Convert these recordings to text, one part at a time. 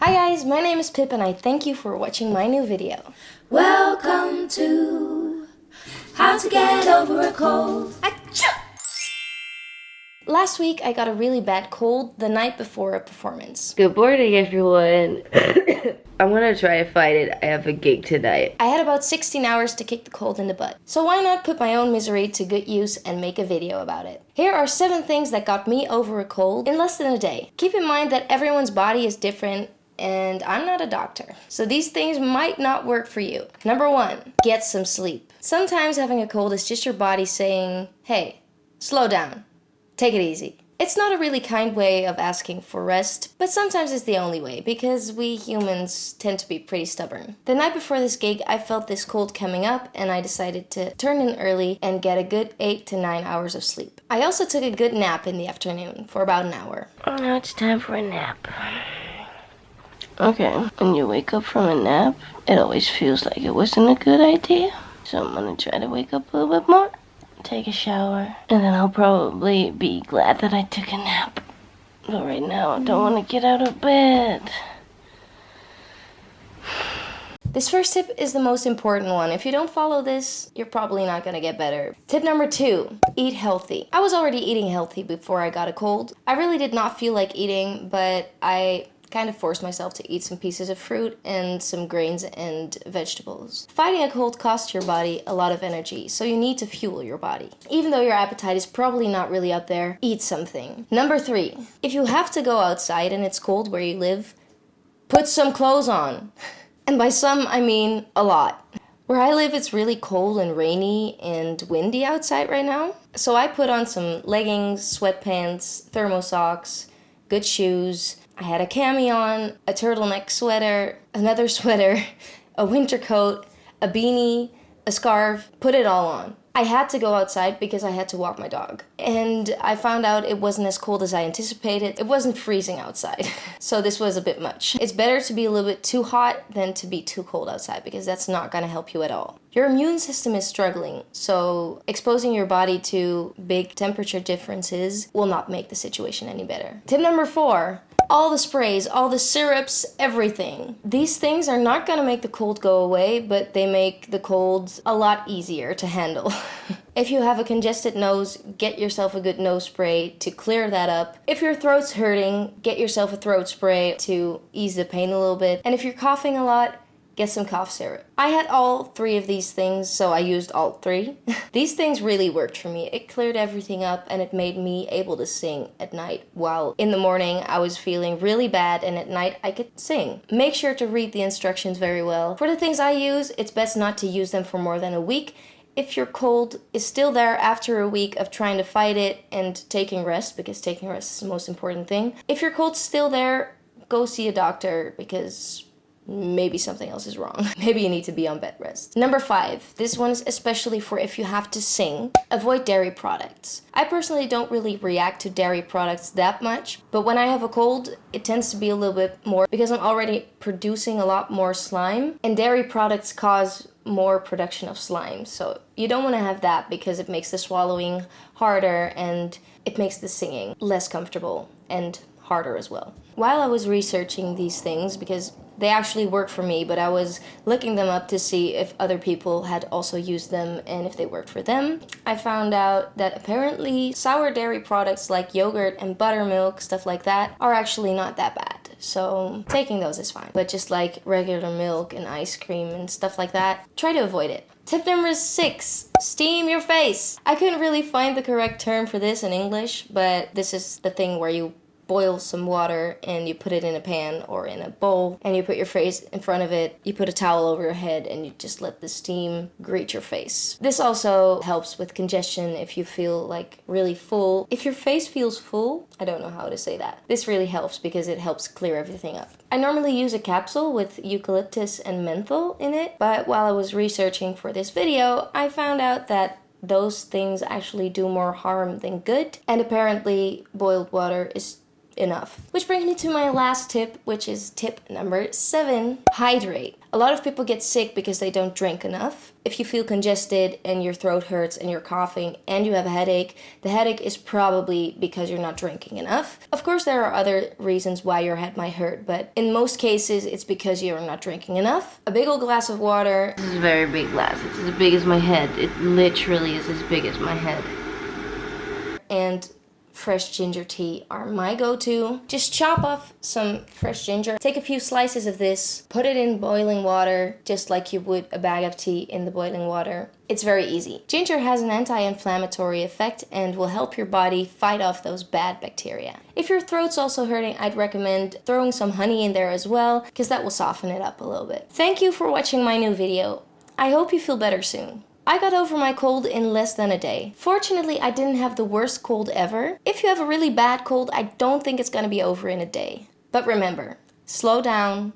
Hi guys, my name is Pip and I thank you for watching my new video. Welcome to How to Get Over a Cold. Achoo! Last week I got a really bad cold the night before a performance. Good morning, everyone. I'm gonna try to fight it. I have a gig tonight. I had about 16 hours to kick the cold in the butt. So why not put my own misery to good use and make a video about it? Here are 7 things that got me over a cold in less than a day. Keep in mind that everyone's body is different and I'm not a doctor. So these things might not work for you. Number 1, get some sleep. Sometimes having a cold is just your body saying, hey, slow down, take it easy. It's not a really kind way of asking for rest, but sometimes it's the only way because we humans tend to be pretty stubborn. The night before this gig, I felt this cold coming up and I decided to turn in early and get a good 8 to 9 hours of sleep. I also took a good nap in the afternoon for about an hour. Oh, now it's time for a nap. Okay, when you wake up from a nap, it always feels like it wasn't a good idea. So I'm gonna try to wake up a little bit more, take a shower, and then I'll probably be glad that I took a nap. But right now, I don't want to get out of bed. This first tip is the most important one. If you don't follow this, you're probably not gonna get better. Tip number 2, eat healthy. I was already eating healthy before I got a cold. I really did not feel like eating, but I kind of forced myself to eat some pieces of fruit and some grains and vegetables. Fighting a cold costs your body a lot of energy, so you need to fuel your body. Even though your appetite is probably not really up there, eat something. Number 3, if you have to go outside and it's cold where you live, put some clothes on. And by some, I mean a lot. Where I live, it's really cold and rainy and windy outside right now. So I put on some leggings, sweatpants, thermo socks, good shoes. I had a cami on, a turtleneck sweater, another sweater, a winter coat, a beanie, a scarf, put it all on. I had to go outside because I had to walk my dog. And I found out it wasn't as cold as I anticipated. It wasn't freezing outside. So this was a bit much. It's better to be a little bit too hot than to be too cold outside because that's not gonna help you at all. Your immune system is struggling, so exposing your body to big temperature differences will not make the situation any better. Tip number 4. All the sprays, all the syrups, everything. These things are not gonna make the cold go away, but they make the cold a lot easier to handle. If you have a congested nose, get yourself a good nose spray to clear that up. If your throat's hurting, get yourself a throat spray to ease the pain a little bit. And if you're coughing a lot, get some cough syrup. I had all 3 of these things, so I used all 3. These things really worked for me. It cleared everything up and it made me able to sing at night, while in the morning I was feeling really bad and at night I could sing. Make sure to read the instructions very well. For the things I use, it's best not to use them for more than a week. If your cold is still there after a week of trying to fight it and taking rest, because taking rest is the most important thing. If your cold's still there, go see a doctor because maybe something else is wrong. Maybe you need to be on bed rest. Number 5, this one is especially for if you have to sing. Avoid dairy products. I personally don't really react to dairy products that much, but when I have a cold, it tends to be a little bit more because I'm already producing a lot more slime, and dairy products cause more production of slime. So you don't want to have that because it makes the swallowing harder and it makes the singing less comfortable and harder as well. While I was researching these things, because they actually work for me, but I was looking them up to see if other people had also used them and if they worked for them, I found out that apparently sour dairy products like yogurt and buttermilk, stuff like that, are actually not that bad. So taking those is fine. But just like regular milk and ice cream and stuff like that, try to avoid it. Tip number 6, steam your face. I couldn't really find the correct term for this in English, but this is the thing where you boil some water and you put it in a pan or in a bowl and you put your face in front of it, you put a towel over your head and you just let the steam greet your face. This also helps with congestion if you feel like really full. If your face feels full, I don't know how to say that. This really helps because it helps clear everything up. I normally use a capsule with eucalyptus and menthol in it, but while I was researching for this video, I found out that those things actually do more harm than good, and apparently boiled water is enough. Which brings me to my last tip, which is tip number 7, hydrate. A lot of people get sick because they don't drink enough. If you feel congested and your throat hurts and you're coughing and you have a headache, the headache is probably because you're not drinking enough. Of course, there are other reasons why your head might hurt, but in most cases, it's because you're not drinking enough. A big old glass of water. This is a very big glass. It's as big as my head. It literally is as big as my head. And fresh ginger tea are my go-to. Just chop off some fresh ginger. Take a few slices of this, put it in boiling water, just like you would a bag of tea in the boiling water. It's very easy. Ginger has an anti-inflammatory effect and will help your body fight off those bad bacteria. If your throat's also hurting, I'd recommend throwing some honey in there as well, because that will soften it up a little bit. Thank you for watching my new video. I hope you feel better soon. I got over my cold in less than a day. Fortunately, I didn't have the worst cold ever. If you have a really bad cold, I don't think it's gonna be over in a day. But remember, slow down,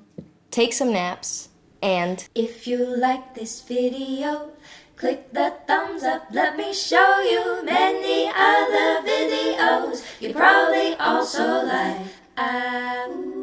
take some naps, and If you like this video, click the thumbs up. Let me show you many other videos you probably also like.